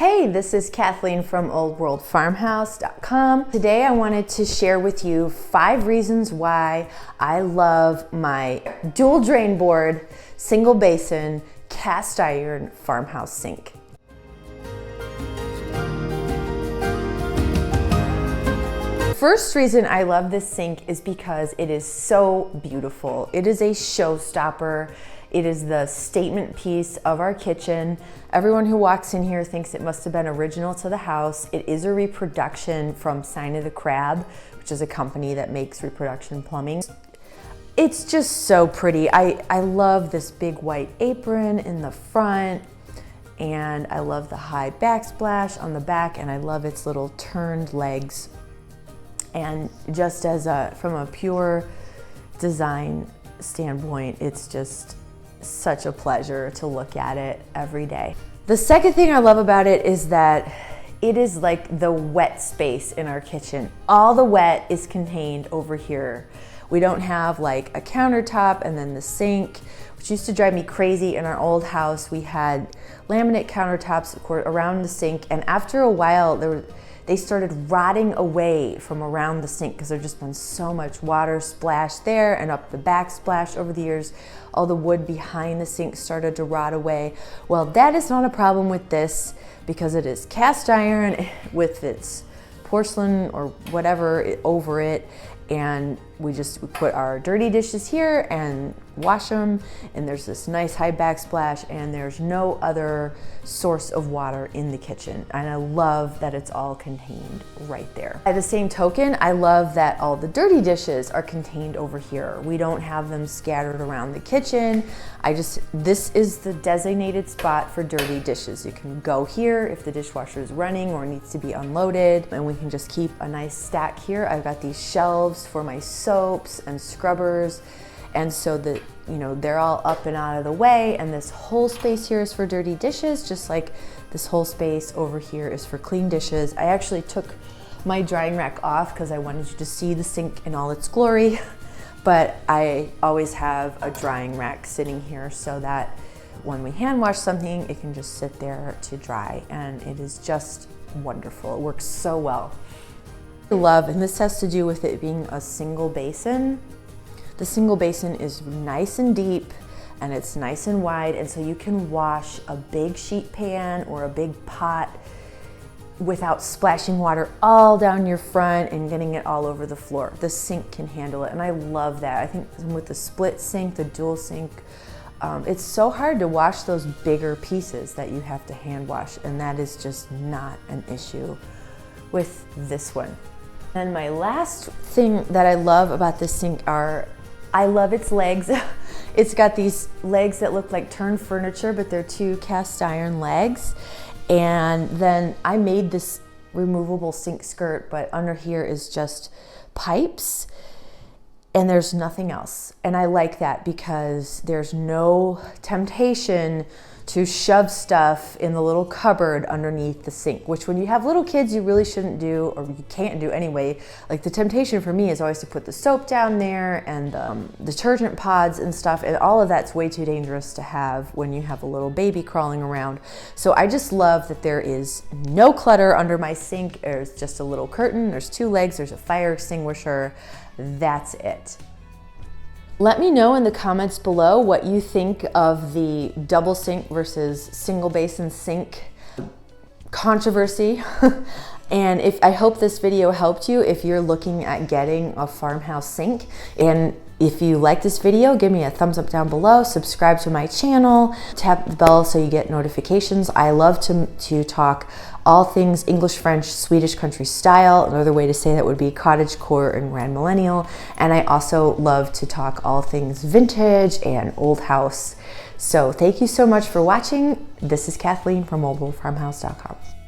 Hey, this is Kathleen from oldworldfarmhouse.com. Today I wanted to share with you 5 reasons why I love my dual drain board, single basin, cast iron farmhouse sink. First reason I love this sink is because it is so beautiful. It is a showstopper. It is the statement piece of our kitchen. Everyone who walks in here thinks it must have been original to the house. It is a reproduction from Sign of the Crab, which is a company that makes reproduction plumbing. It's just so pretty. I love this big white apron in the front, and I love the high backsplash on the back, and I love its little turned legs. And just as from a pure design standpoint, it's just such a pleasure to look at it every day. The second thing I love about it is that it is like the wet space in our kitchen. All the wet is contained over here. We don't have like a countertop and then the sink, which used to drive me crazy. In our old house, we had laminate countertops around the sink, and after a while they started rotting away from around the sink because there's just been so much water splashed there and up the backsplash over the years. All the wood behind the sink started to rot away. Well, that is not a problem with this because it is cast iron with its porcelain or whatever over it, and we put our dirty dishes here and wash them, and there's this nice high backsplash, and there's no other source of water in the kitchen. And I love that it's all contained right there. By the same token, I love that all the dirty dishes are contained over here. We don't have them scattered around the kitchen. This is the designated spot for dirty dishes. You can go here if the dishwasher is running or needs to be unloaded, and we can just keep a nice stack here. I've got these shelves for my soaps and scrubbers, and so that they're all up and out of the way, and this whole space here is for dirty dishes, just like this whole space over here is for clean dishes. I actually took my drying rack off because I wanted you to see the sink in all its glory, but I always have a drying rack sitting here so that when we hand wash something, it can just sit there to dry, and it is just wonderful. It works so well. I love, and this has to do with it being a single basin. The single basin is nice and deep, and it's nice and wide, and so you can wash a big sheet pan or a big pot without splashing water all down your front and getting it all over the floor. The sink can handle it, and I love that. I think with the split sink, the dual sink, it's so hard to wash those bigger pieces that you have to hand wash, and that is just not an issue with this one. And my last thing that I love about this sink I love its legs. It's got these legs that look like turned furniture, but they're 2 cast iron legs. And then I made this removable sink skirt, but under here is just pipes, and there's nothing else. And I like that because there's no temptation to shove stuff in the little cupboard underneath the sink, which when you have little kids, you really shouldn't do, or you can't do anyway. Like, the temptation for me is always to put the soap down there and detergent pods and stuff, and all of that's way too dangerous to have when you have a little baby crawling around. So I just love that there is no clutter under my sink. There's just a little curtain, there's 2 legs, there's a fire extinguisher. That's it. Let me know in the comments below what you think of the double sink versus single basin sink controversy. And I hope this video helped you if you're looking at getting a farmhouse sink. And if you like this video, give me a thumbs up down below, subscribe to my channel, tap the bell so you get notifications. I love to talk all things English, French, Swedish country style. Another way to say that would be cottagecore and grand millennial. And I also love to talk all things vintage and old house. So thank you so much for watching. This is Kathleen from oldworldfarmhouse.com.